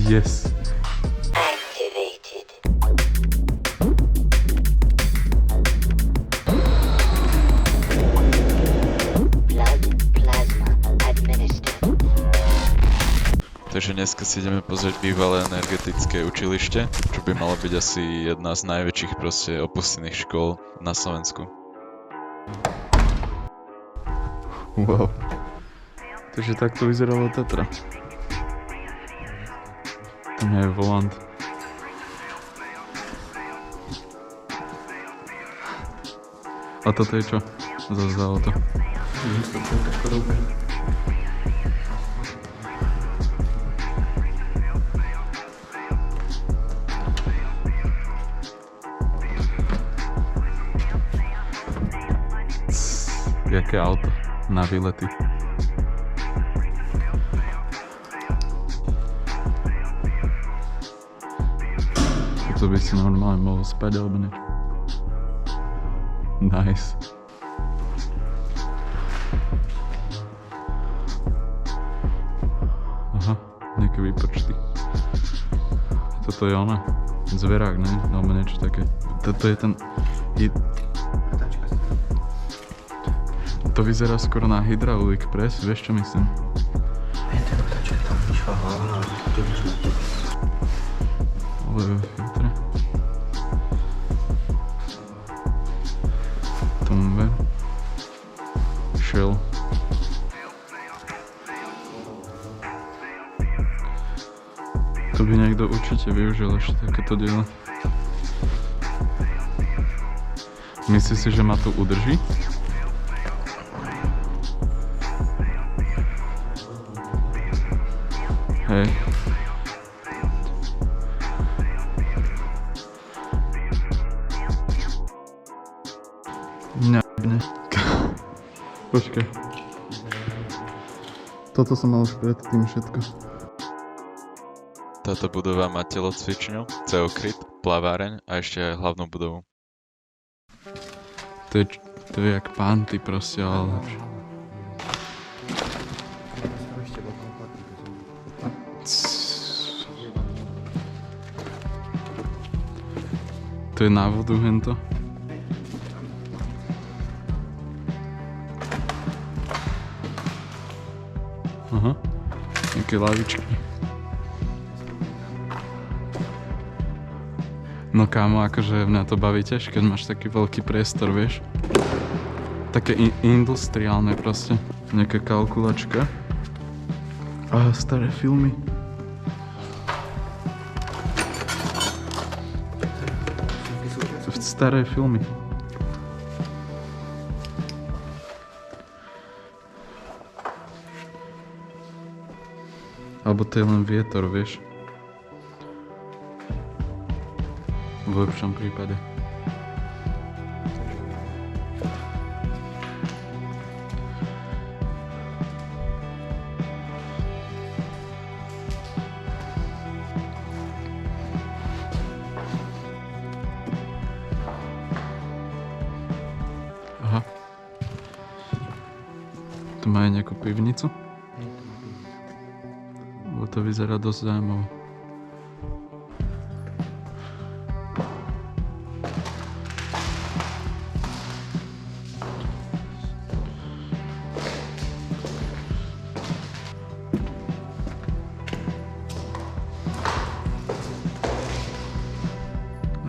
Yes. Activated. Blood plasma administered. Takže dneska si ideme pozrieť bývalé energetické učilište, čo by malo byť asi jedna z najväčších proste opustených škôl na Slovensku. Wow. Takže takto vyzerala Tatra. Tam je volant. A toto je čo? Zase za auto. Jaké auto na výlety. To by si normálne mohol spať alebo niečo. Nice. Aha, nejaké výpočty. Toto je ono. Zverák, ne? Alebo niečo také. Toto je ten... To vyzerá skoro na hydraulik press, vieš čo myslím? Olejové filtre. Tombe. Shell. To by niekto určite využil ešte takéto dielo. Myslíš si, že ma to udrží? Hej. Mňabne. Počkaj. Toto som mal už predtým všetko. Táto budova má telocvičňu, ceokryt, plaváreň a ešte aj hlavnú budovu. To je jak panty proste, ale lepšie. To je na vodu hento. Aha, nejaké lavičky. No kámo, akože mňa to baví tiež, keď máš taký veľký priestor, vieš. Také industriálne proste. Nejaká kalkulačka. A staré filmy. Staré filmy. Alebo to je len vietor, vieš. V lepšom prípade. Aha. Tu má aj nejakú pivnicu. Lebo to vyzerá dosť zaujímavé.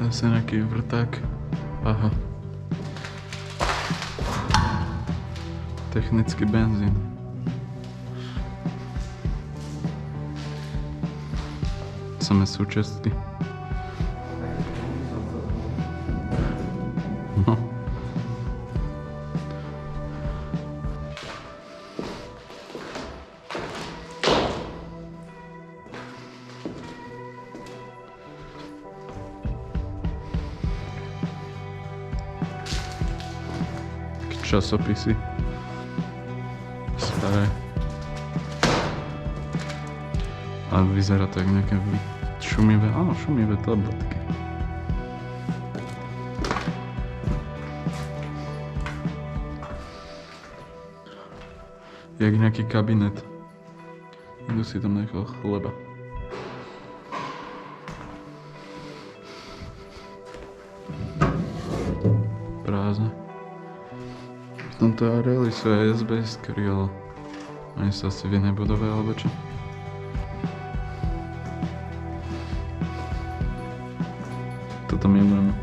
Zase nejaký vrták. Aha. Technický benzín. Samé súčiastky. No. Časopisy. Staré. A vyzerá to jak nejaké šumivé, áno, šumivé tabletky. Jak nejaký kabinet. Niekto si tam nechal chleba. Prázdne. V tomto areáli sú aj SBS-kary, ale oni sú asi v inej budove, alebo čo? Toto milujeme.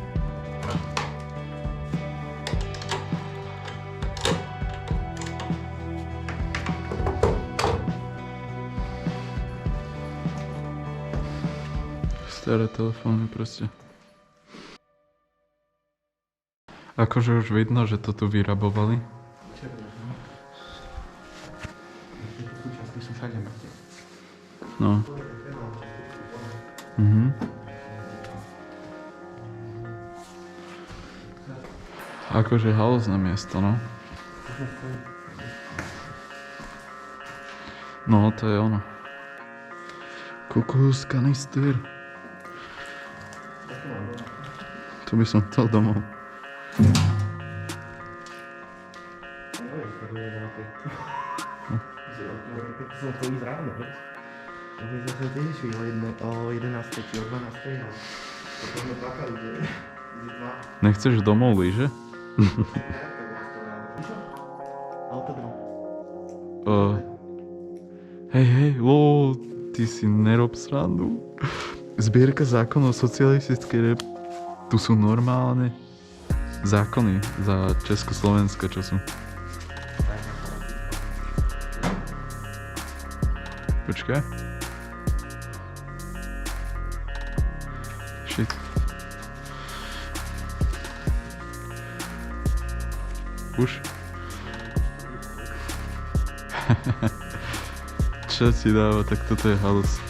Staré telefóny proste. Akože už vidno, že to tu vyrabovali. No. Akože halózne miesto, no. No, to je ono. Kukus, kanister. Tu by som chcel domov. Som to ísť ráno, veď? My sme sa tiež išli o 11 či o 12, ale potom sme plakali, že dva. Nechceš domov lyže? Autodrom. Hej, ty si nerob srandu. Zbierka zákonov socialistickej tu sú normálne zákony za Československa, čo sú. Počkaj. Shit. Už? Čo ti dáva, tak toto je halus.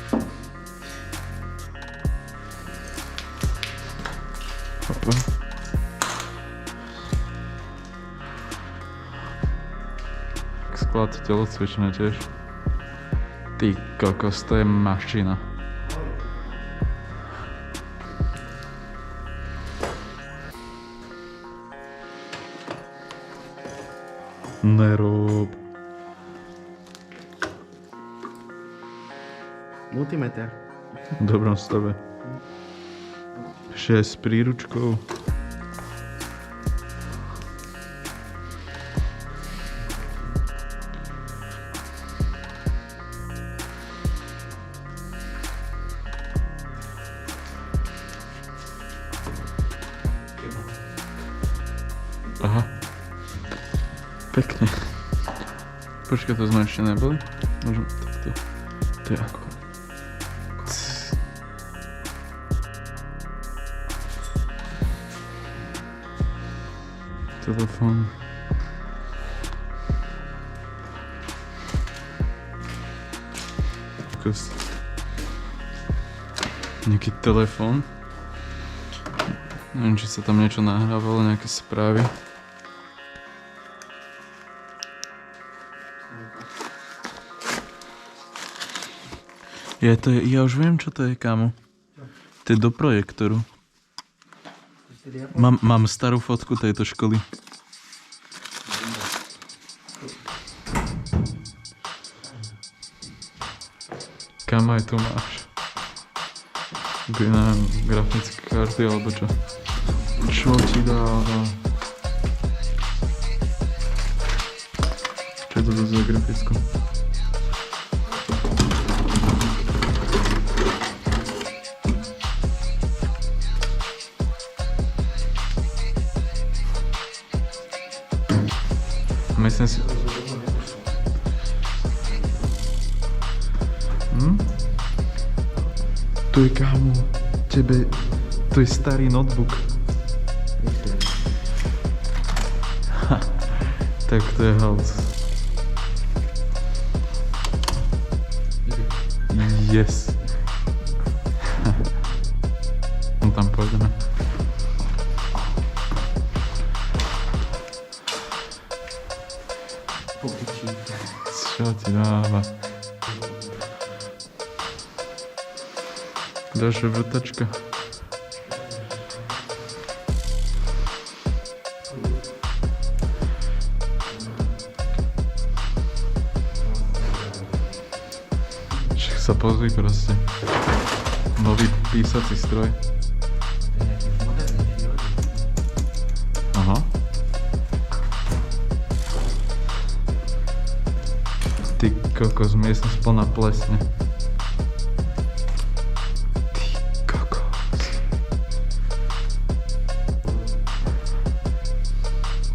Opa. Sklad telocvičné tiež. Ty kokos, to je mašina. Nerob. Multimeter. V dobrom stave. 6 príručkou. Aha. Pekne. Počkaj, to sme ešte neboli? Môžeme takto. To je ako. Telefón. Nejaký telefón. Neviem, či sa tam niečo nahrávalo, nejaké správy. Ja už viem, čo to je, kámo. To je do projektoru. Mám starú fotku tejto školy. Kam aj tu máš? Neviem, grafické karty alebo čo? Čo ti dáva? Čo je to za graficko? Myslím si... Tu je, kámo, tebe... To je starý notebook. Tak to je house. Yes. No tam pôjdeme. Čo ti dáva? Ďalšia vrtačka. pozri proste. Nový písací stroj. Aha. Ty kokos, miestnosť plná plesne. Ty kokos.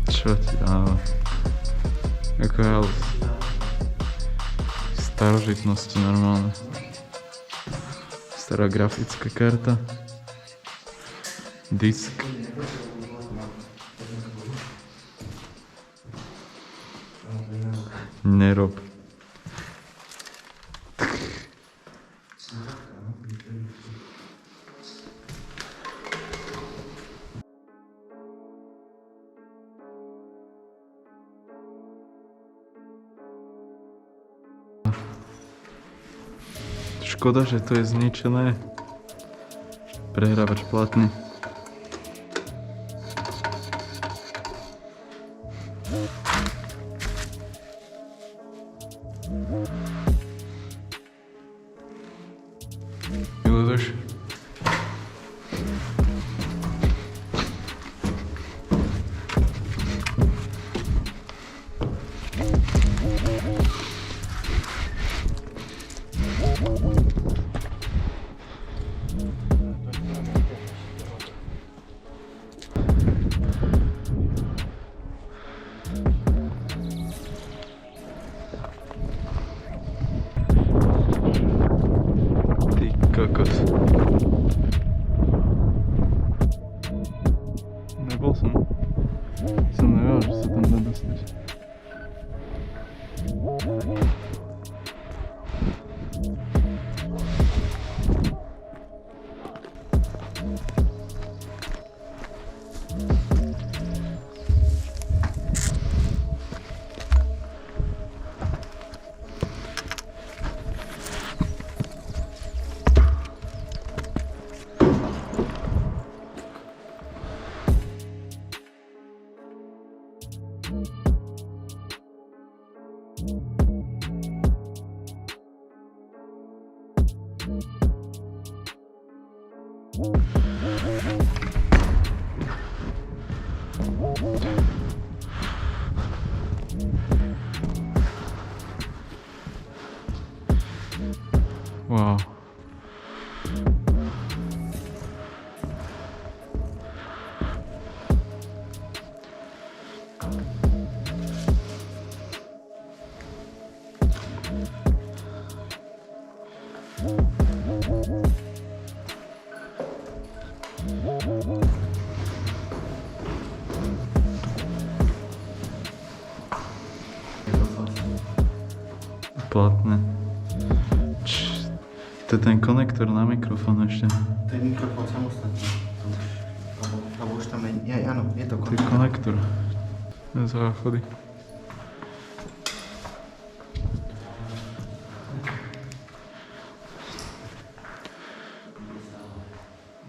Čo ti dáva? Ako halus. Starožitnosti normálne. Stará grafická karta. Disk. Nerob. Škoda, že to je zničené. Prehrávač platný. Vylezeš? Kokos. Nebol som. Som nevedel, že sa tam dá dostať. Wow. Platné. To je ten konektor na mikrofón ešte. To je mikrofón samostatný. Lebo už tam je, áno, je to To je konektor. Záchody.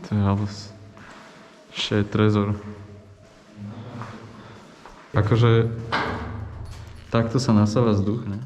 To je halus. Ešte je trezor. Akože takto sa nasáva vzduch, ne?